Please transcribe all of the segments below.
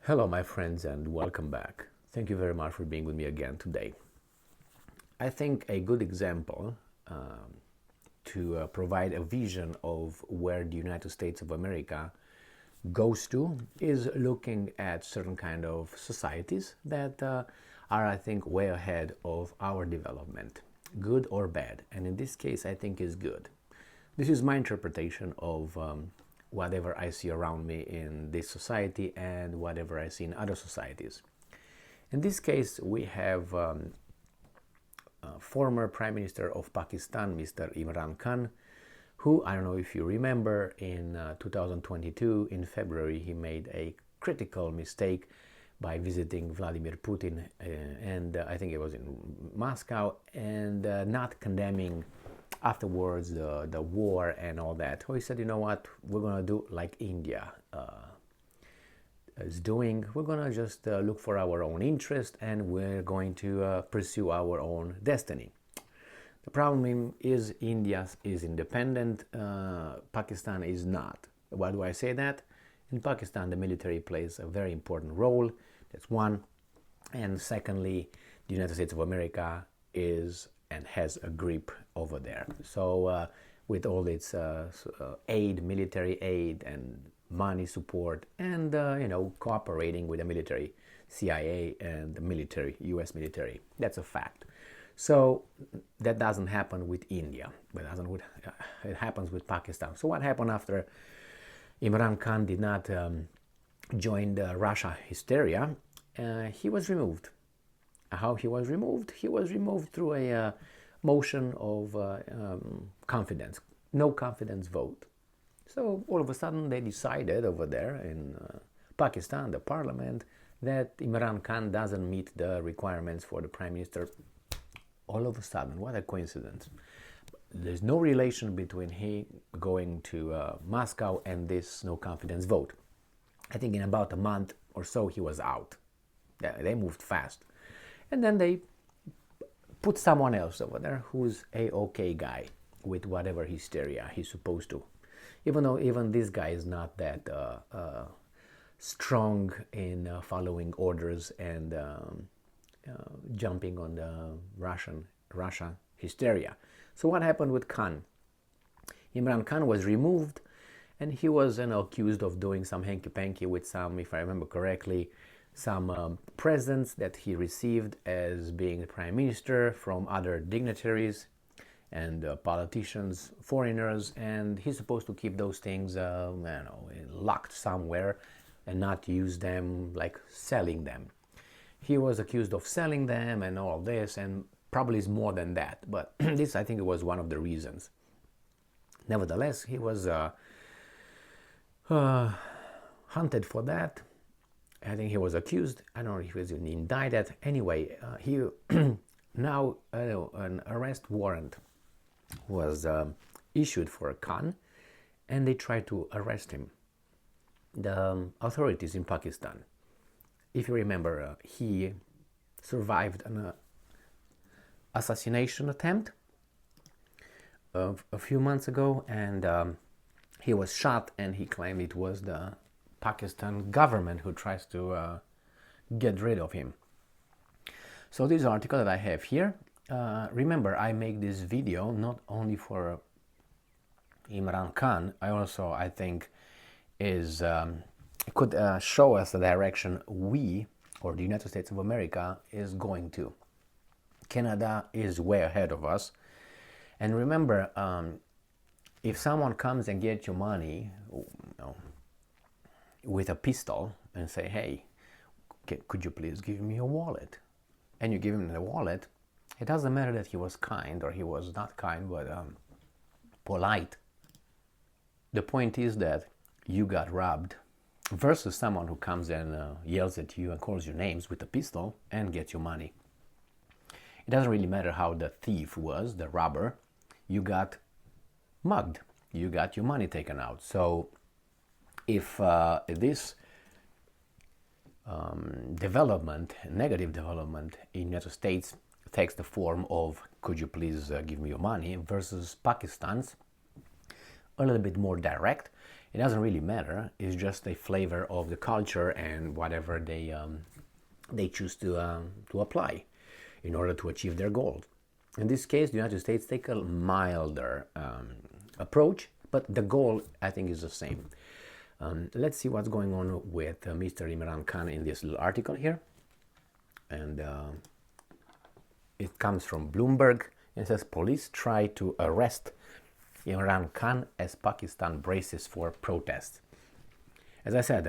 Hello, my friends, and welcome back. Thank you very much for being with me again today. I think a good example to provide a vision of where the United States of America goes to is looking at certain kind of societies that are, I think, way ahead of our development, good or bad. And in this case, I think is good. This is my interpretation of whatever I see around me in this society and whatever I see in other societies. In this case, we have former Prime Minister of Pakistan, Mr. Imran Khan, who, I don't know if you remember, in 2022, in February, he made a critical mistake by visiting Vladimir Putin, and I think it was in Moscow, and not condemning afterwards the war and all that. He said, you know what, we're going to do like India is doing. We're going to just look for our own interest, and we're going to pursue our own destiny. The problem is India is independent, Pakistan is not. Why do I say that? In Pakistan, the military plays a very important role. That's one. And secondly, the United States of America is and has a grip over there. So with all its aid, military aid and money support, and cooperating with the military, CIA and the military, US military, that's a fact. So that doesn't happen with India, but it happens with Pakistan. So what happened after Imran Khan did not join the Russia hysteria? He was removed. How he was removed? He was removed through a motion of confidence, no confidence vote. So all of a sudden they decided over there in Pakistan, the parliament, that Imran Khan doesn't meet the requirements for the prime minister. All of a sudden, what a coincidence. There's no relation between he going to Moscow and this no confidence vote. I think in about a month or so he was out. They moved fast. And then they put someone else over there who's a okay guy with whatever hysteria he's supposed to. Even though even this guy is not that strong in following orders and jumping on the Russia hysteria. So what happened with Khan? Imran Khan was removed, and he was accused of doing some hanky-panky with some, if I remember correctly, some presents that he received as being the prime minister from other dignitaries and politicians, foreigners, and he's supposed to keep those things locked somewhere and not use them, like selling them. He was accused of selling them and all this, and probably is more than that, but this, I think, it was one of the reasons. Nevertheless, he was hunted for that. I think he was accused. I don't know if he was even indicted. Anyway, he now an arrest warrant was issued for Khan, and they tried to arrest him. The authorities in Pakistan, if you remember, he survived an assassination attempt a few months ago, and he was shot, and he claimed it was the Pakistan government who tries to get rid of him. So this article that I have here, remember, I make this video not only for Imran Khan, I think is could show us the direction we, or the United States of America, is going to. Canada is way ahead of us. And remember, if someone comes and gets your money with a pistol and say, hey, could you please give me your wallet? And you give him the wallet, it doesn't matter that he was kind or he was not kind, but polite. The point is that you got robbed versus someone who comes and yells at you and calls your names with a pistol and gets your money. It doesn't really matter how the thief was, the robber. You got mugged. You got your money taken out. So if this negative development in the United States takes the form of, could you please give me your money, versus Pakistan's a little bit more direct, It doesn't really matter. It's just a flavor of the culture and whatever they choose to apply in order to achieve their goals. In this case, the United States take a milder approach, but the goal, I think, is the same. Let's see what's going on with Mr. Imran Khan in this little article here. And it comes from Bloomberg. It says police try to arrest Imran Khan as Pakistan braces for protests. As I said,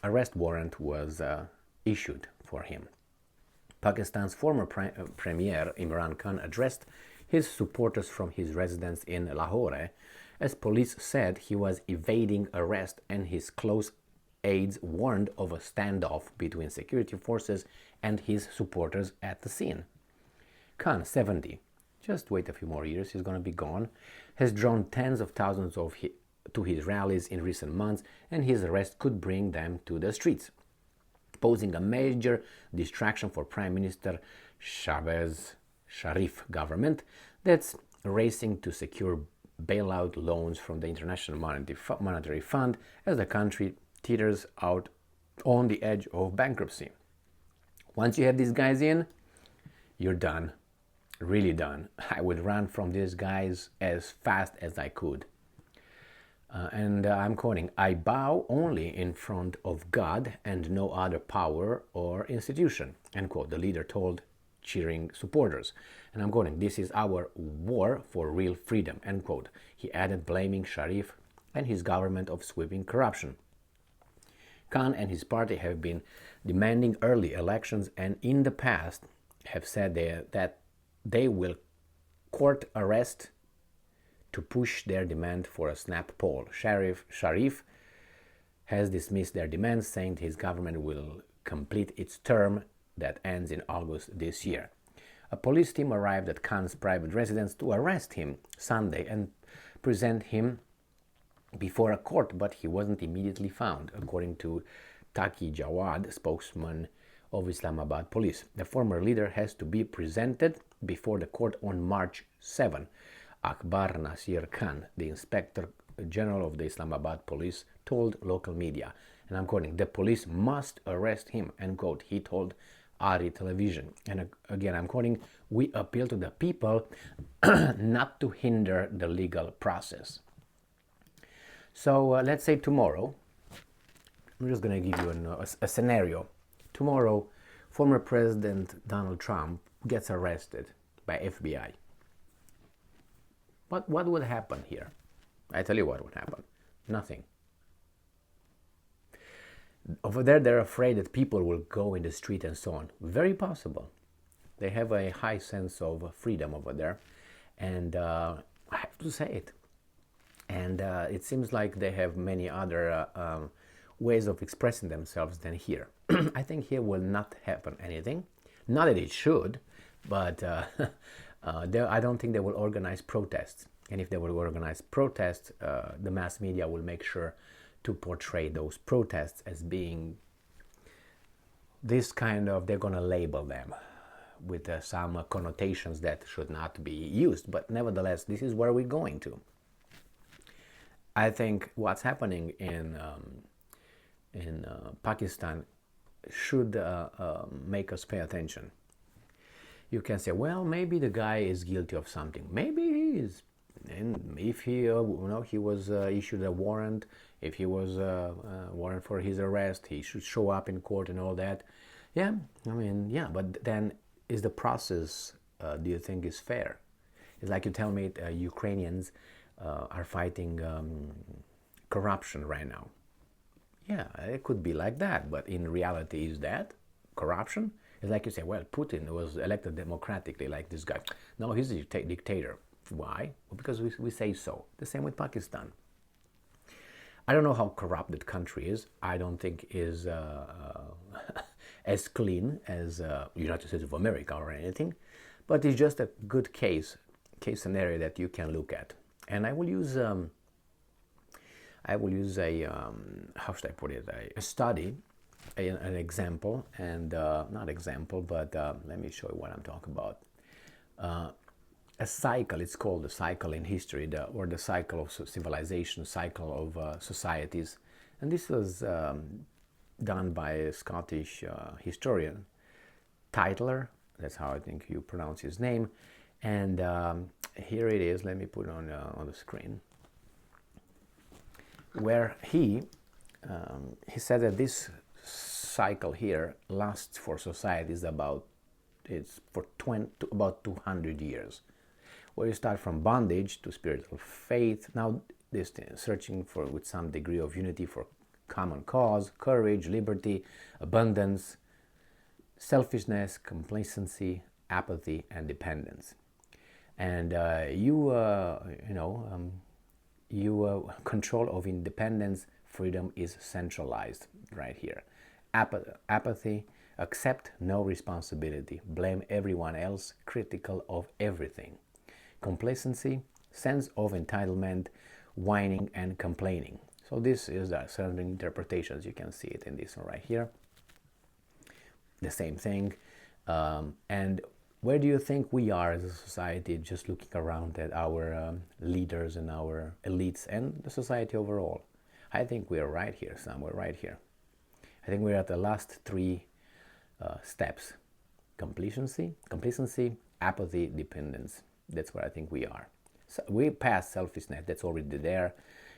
arrest warrant was issued for him. Pakistan's former premier Imran Khan addressed his supporters from his residence in Lahore, as police said he was evading arrest, and his close aides warned of a standoff between security forces and his supporters at the scene. Khan, 70, just wait a few more years, he's going to be gone, has drawn tens of thousands to his rallies in recent months, and his arrest could bring them to the streets, posing a major distraction for Prime Minister Shahbaz Sharif government that's racing to secure bailout loans from the International Monetary Fund as the country teeters out on the edge of bankruptcy. Once you have these guys in, you're done. Really done. I would run from these guys as fast as I could. And I'm quoting, "I bow only in front of God and no other power or institution," end quote, the leader told cheering supporters. And I'm quoting, "This is our war for real freedom," end quote. He added, blaming Sharif and his government of sweeping corruption. Khan and his party have been demanding early elections, and in the past have said that they will court arrest to push their demand for a snap poll. Sharif has dismissed their demands, saying his government will complete its term that ends in August this year. A police team arrived at Khan's private residence to arrest him Sunday and present him before a court, but he wasn't immediately found, according to Taki Jawad, spokesman of Islamabad police. The former leader has to be presented before the court on March 7. Akbar Nasir Khan, the Inspector General of the Islamabad police, told local media, and I'm quoting, "The police must arrest him," end quote, he told Ari television. And again, I'm quoting, "We appeal to the people not to hinder the legal process." So let's say tomorrow, I'm just going to give you a scenario. Tomorrow, former President Donald Trump gets arrested by FBI. What would happen here? I tell you what would happen. Nothing. Over there, they're afraid that people will go in the street and so on. Very possible. They have a high sense of freedom over there. And I have to say it. And it seems like they have many other ways of expressing themselves than here. I think here will not happen anything. Not that it should, but I don't think they will organize protests. And if they will organize protests, the mass media will make sure to portray those protests as being this kind of, they're going to label them with some connotations that should not be used. But nevertheless, this is where we're going to. I think what's happening in Pakistan should make us pay attention. You can say, well, maybe the guy is guilty of something. Maybe he is. And if he, he was issued a warrant, if he was a warrant for his arrest, he should show up in court and all that. Yeah, I mean, yeah, but then is the process, do you think, is fair? It's like you tell me Ukrainians are fighting corruption right now. Yeah, it could be like that, but in reality, is that corruption? It's like you say, well, Putin was elected democratically, like this guy. No, he's a dictator. Why? Well, because we say so. The same with Pakistan. I don't know how corrupt that country is. I don't think is as clean as United States of America or anything, but it's just a good case scenario that you can look at. And I will use a how should I put it, a study, an example, and not example, but let me show you what I'm talking about. a cycle. It's called the cycle in history, or the cycle of civilization, cycle of societies. And this was done by a Scottish historian, Tytler. That's how I think you pronounce his name. And here it is. Let me put it on the screen. Where he said that this cycle here lasts for societies about 200 years, where you start from bondage to spiritual faith. Now this searching for with some degree of unity for common cause, courage, liberty, abundance, selfishness, complacency, apathy, and dependence. And control of independence, freedom is centralized right here. Apathy, accept no responsibility, blame everyone else, critical of everything. Complacency, sense of entitlement, whining and complaining. So this is certain interpretations. You can see it in this one right here. The same thing. And where do you think we are as a society, just looking around at our leaders and our elites and the society overall? I think we are right here, somewhere right here. I think we're at the last three steps. Complacency, apathy, dependence. That's where I think we are. So we passed selfishness, that's already there.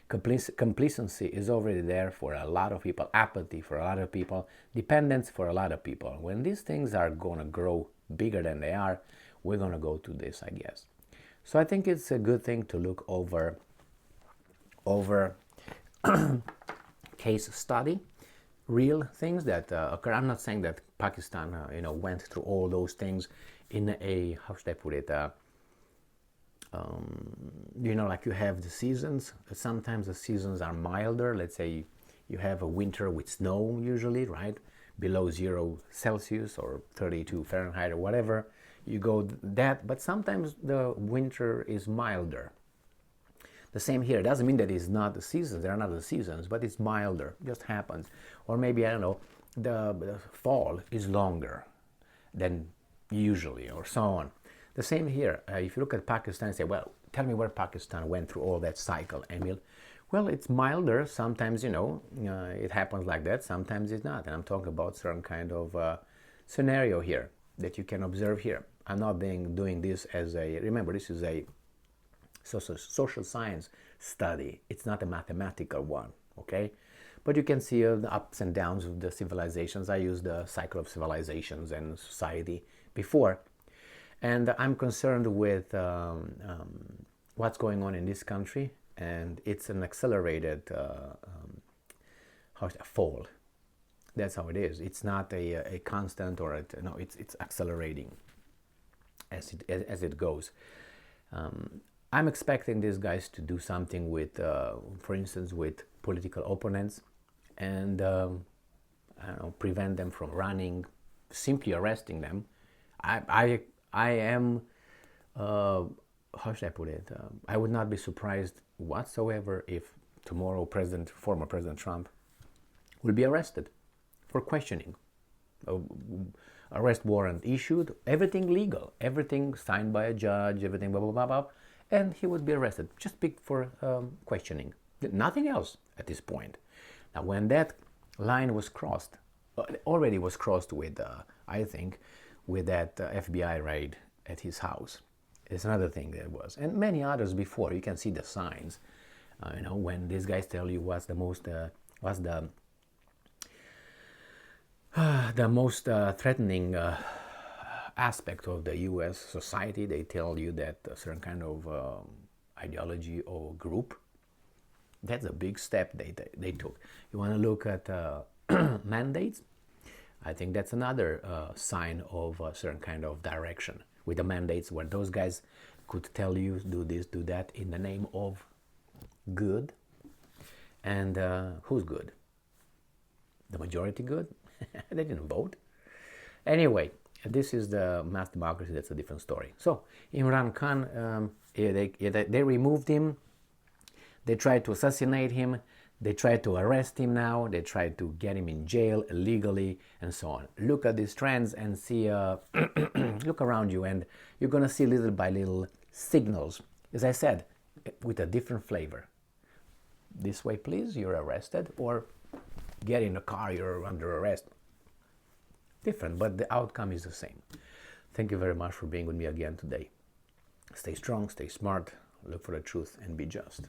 Complacency is already there for a lot of people. Apathy for a lot of people. Dependence for a lot of people. When these things are going to grow bigger than they are, we're going to go to this, I guess. So I think it's a good thing to look over case study, real things that occur. I'm not saying that Pakistan, went through all those things in a, how should I put it, like you have the seasons. Sometimes the seasons are milder. Let's say you have a winter with snow usually, right? Below 0 Celsius or 32 Fahrenheit or whatever. You go that, but sometimes the winter is milder. The same here. It doesn't mean that it's not the seasons. There are not the seasons, but it's milder. It just happens. Or maybe, I don't know, the fall is longer than usually, or so on. The same here. If you look at Pakistan and say, well, tell me where Pakistan went through all that cycle, Emil. Well, it's milder. Sometimes, it happens like that. Sometimes it's not. And I'm talking about certain kind of scenario here that you can observe here. I'm not doing this as a, remember, this is a social science study. It's not a mathematical one, okay? But you can see the ups and downs of the civilizations. I used the cycle of civilizations and society before. And I'm concerned with what's going on in this country, and it's an accelerated fall. That's how it is. It's not a constant or it's accelerating as it goes. I'm expecting these guys to do something with, for instance, with political opponents, and prevent them from running, simply arresting them. I am, how should I put it? I would not be surprised whatsoever if tomorrow former President Trump will be arrested for questioning. Arrest warrant issued, everything legal, everything signed by a judge, everything blah, blah, blah, blah, and he would be arrested just for questioning. Nothing else at this point. Now, when that line was crossed, already was crossed with, I think, with that FBI raid at his house. It's another thing that was, and many others before. You can see the signs, when these guys tell you what's the most threatening aspect of the U.S. society. They tell you that a certain kind of ideology or group. That's a big step they took. You want to look at mandates? I think that's another sign of a certain kind of direction with the mandates, where those guys could tell you do this, do that in the name of good. And who's good? The majority good? They didn't vote. Anyway, this is the mass democracy. That's a different story. So Imran Khan, they removed him. They tried to assassinate him. They tried to arrest him now. They tried to get him in jail illegally and so on. Look at these trends and see, look around you, and you're going to see little by little signals, as I said, with a different flavor. This way, please, you're arrested, or get in a car, you're under arrest. Different, but the outcome is the same. Thank you very much for being with me again today. Stay strong, stay smart, look for the truth, and be just.